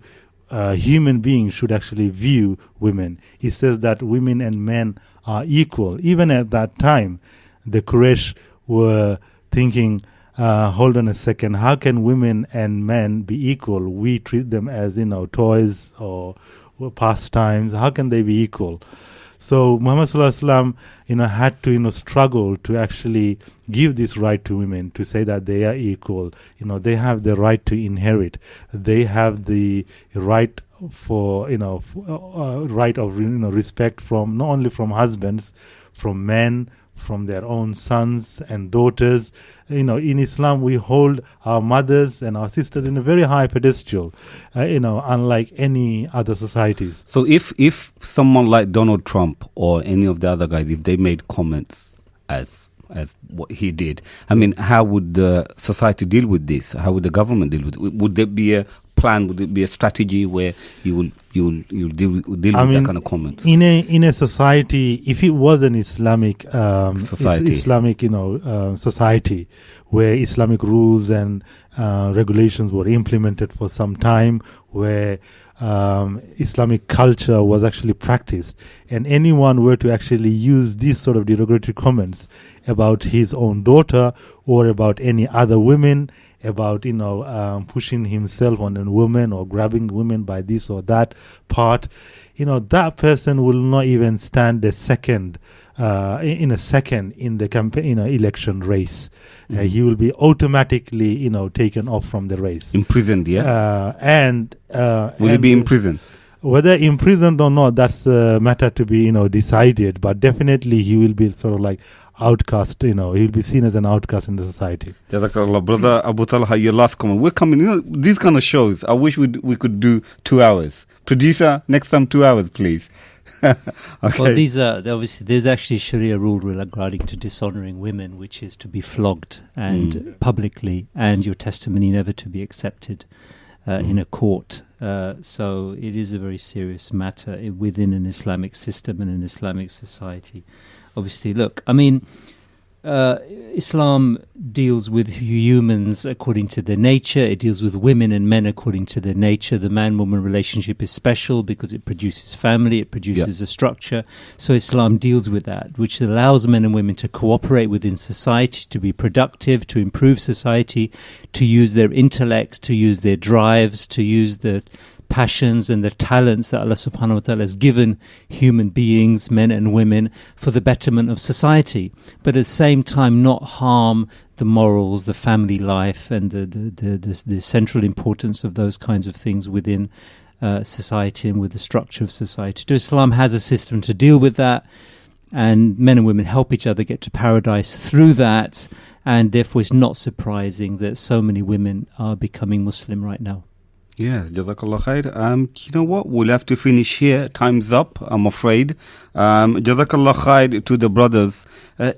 S3: human beings should actually view women. It says that women and men are equal. Even at that time, the Quraysh were thinking, hold on a second, how can women and men be equal? We treat them as toys or pastimes. How can they be equal? So Muhammad Sallallahu Alaihi Wasallam, had to struggle to actually give this right to women, to say that they are equal. They have the right to inherit. They have the right for right of respect from not only from husbands, from men, from their own sons and daughters. In Islam, we hold our mothers and our sisters in a very high pedestal, unlike any other societies.
S2: So if someone like Donald Trump or any of the other guys, if they made comments as what he did, I mean, how would the society deal with this? How would the government deal with it? Would there be a plan? Would it be a strategy where you'll deal with that kind of comments?
S3: In a society, if it was an Islamic society where Islamic rules and regulations were implemented for some time, where Islamic culture was actually practiced, and anyone were to actually use these sort of derogatory comments about his own daughter or about any other women, about pushing himself on a woman or grabbing women by this or that part, that person will not even stand a second in the campaign election race.
S2: Mm-hmm.
S3: He will be automatically taken off from the race,
S2: imprisoned.
S3: Will
S2: he be imprisoned?
S3: Whether imprisoned or not, that's a matter to be decided, but definitely he will be sort of like outcast. He'll be seen as an outcast in the society.
S2: Jazakallah. Brother Abu Talha, your last comment. We're coming, these kind of shows, I wish we could do 2 hours. Producer, next time 2 hours, please. Okay.
S4: Well, these are obviously, there's actually Sharia rule regarding to dishonoring women, which is to be flogged and publicly, and your testimony never to be accepted in a court. So it is a very serious matter within an Islamic system and an Islamic society. Obviously, look, I mean, Islam deals with humans according to their nature. It deals with women and men according to their nature. The man-woman relationship is special because it produces family, it produces a structure. So Islam deals with that, which allows men and women to cooperate within society, to be productive, to improve society, to use their intellects, to use their drives, to use the passions and the talents that Allah subhanahu wa ta'ala has given human beings, men and women, for the betterment of society, but at the same time not harm the morals, the family life, and the central importance of those kinds of things within society and with the structure of society. So Islam has a system to deal with that, and men and women help each other get to paradise through that, and therefore it's not surprising that so many women are becoming Muslim right now.
S2: Yes, Jazakallah khair. You know what? We'll have to finish here. Time's up, I'm afraid. Jazakallah khair to the brothers.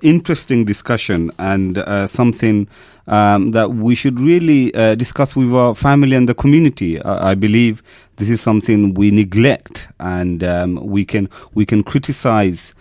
S2: Interesting discussion, and something that we should really discuss with our family and the community. I believe this is something we neglect, and we can criticize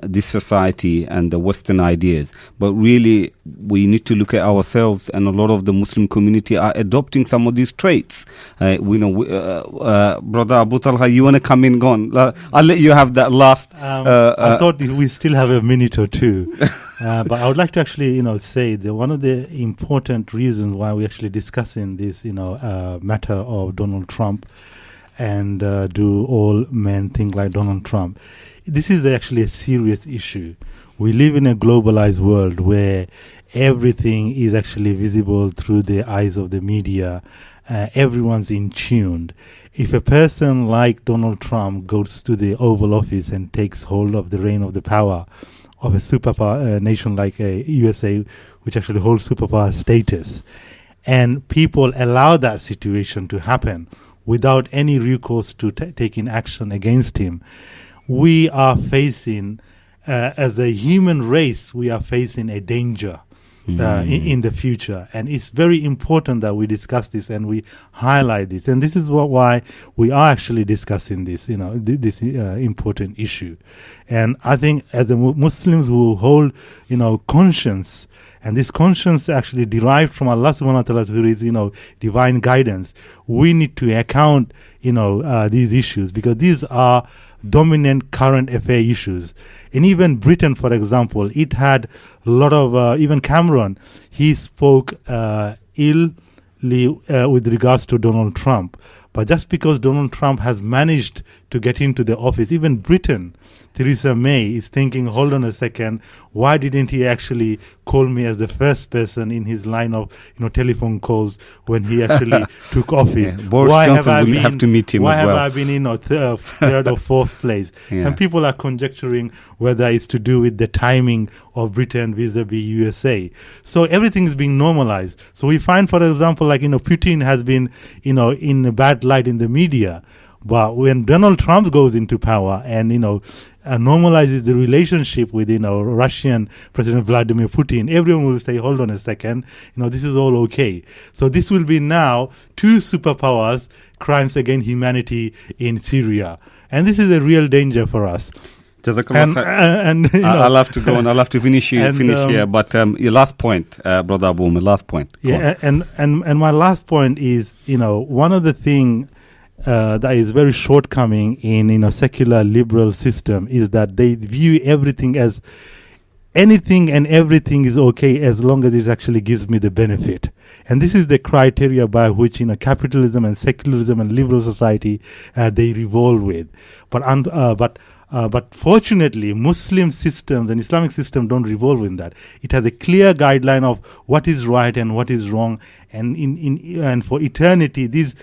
S2: this society and the Western ideas, but really we need to look at ourselves, and a lot of the Muslim community are adopting some of these traits. Brother Abu Talha, you want to come in? Go on. I'll let you have that last.
S3: I thought we still have a minute or two, but I would like to actually, say that one of the important reasons why we're actually discussing this, matter of Donald Trump and do all men think like Donald Trump. This is actually a serious issue. We live in a globalized world where everything is actually visible through the eyes of the media. Everyone's in tune. If a person like Donald Trump goes to the Oval Office and takes hold of the reign of the power, of a superpower nation like a USA, which actually holds superpower status, and people allow that situation to happen without any recourse to taking action against him, we are facing, as a human race, we are facing a danger in the future. And it's very important that we discuss this and we highlight this. And this is why we are actually discussing this, this important issue. And I think as the Muslims who hold, conscience, and this conscience actually derived from Allah subhanahu wa ta'ala, who is, divine guidance, we need to account, these issues, because these are dominant current affair issues. And even Britain, for example, it had a lot of, even Cameron, he spoke illy with regards to Donald Trump. But just because Donald Trump has managed to get into the office, even Britain, Theresa May is thinking, hold on a second, why didn't he actually call me as the first person in his line of telephone calls when he actually took office?
S2: Yeah, Boris Johnson will have to meet him as well.
S3: Why have I been in third or fourth place?
S2: Yeah.
S3: And people are conjecturing whether it's to do with the timing of Britain vis-a-vis USA. So everything is being normalized. So we find, for example, like, Putin has been, in a bad light in the media. But when Donald Trump goes into power and, normalizes the relationship with, Russian President Vladimir Putin, everyone will say, hold on a second, this is all okay. So this will be now two superpowers, crimes against humanity in Syria. And this is a real danger for us.
S2: And I'll have to go on. I'll have to finish here. But your last point, Brother Abu, my last point.
S3: Yeah, and my last point is, one of the things that is very shortcoming in secular liberal system is that they view everything as anything and everything is okay as long as it actually gives me the benefit. And this is the criteria by which capitalism and secularism and liberal society they revolve with. But fortunately, Muslim systems and Islamic systems don't revolve in that. It has a clear guideline of what is right and what is wrong, and for eternity, this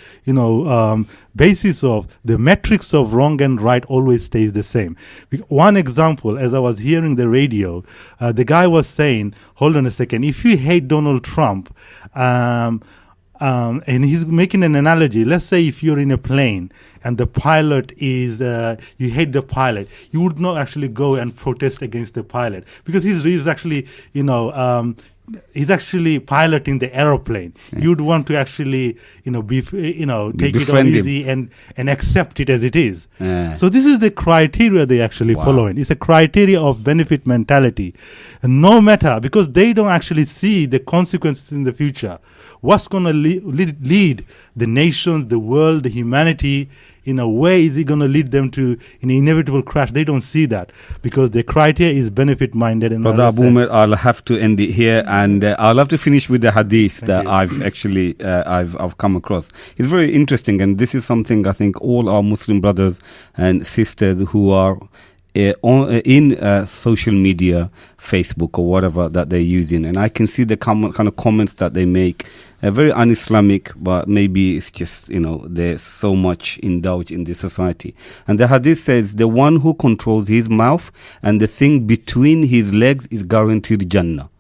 S3: basis of the metrics of wrong and right always stays the same. One example, as I was hearing the radio, the guy was saying, "Hold on a second. If you hate Donald Trump." And he's making an analogy. Let's say if you're in a plane and the pilot is, you hate the pilot, you would not actually go and protest against the pilot because he's actually, he's actually piloting the aeroplane. Yeah. You'd want to actually, take it on easy and accept it as it is. Yeah. So this is the criteria they actually following. It's a criteria of benefit mentality. And no matter, because they don't actually see the consequences in the future. What's going to lead the nation, the world, the humanity? In a way, is it going to lead them to an inevitable crash? They don't see that because the criteria is benefit-minded. And
S2: Brother Abu Umair, I'll have to end it here, and I'll have to finish with the hadith that I've actually I've come across. It's very interesting, and this is something I think all our Muslim brothers and sisters who are in social media, Facebook or whatever that they're using, and I can see the kind of comments that they make, very un-Islamic, but maybe it's just, there's so much indulged in this society. And the hadith says, the one who controls his mouth and the thing between his legs is guaranteed Jannah.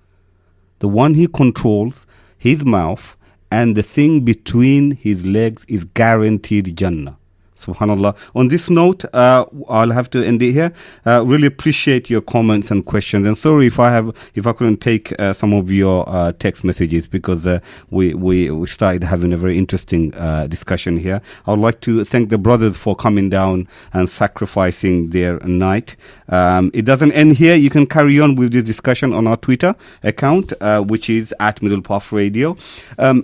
S2: The one who controls his mouth and the thing between his legs is guaranteed Jannah. Subhanallah. On this note, I'll have to end it here. Really appreciate your comments and questions. And sorry if I couldn't take some of your text messages because we started having a very interesting discussion here. I would like to thank the brothers for coming down and sacrificing their night. It doesn't end here. You can carry on with this discussion on our Twitter account, which is @MiddlePathRadio.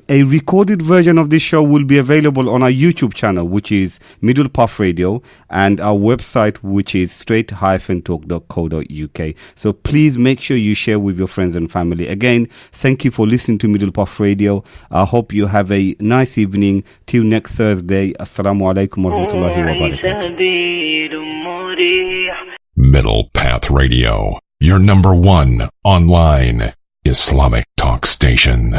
S2: A recorded version of this show will be available on our YouTube channel, which is Middle Path Radio, and our website, which is straight-talk.co.uk. So please make sure you share with your friends and family. Again, thank you for listening to Middle Path Radio. I hope you have a nice evening. Till next Thursday. Assalamu alaikum wa rahmatullahi wa barakatuh.
S1: Middle Path Radio, your #1 online Islamic talk station.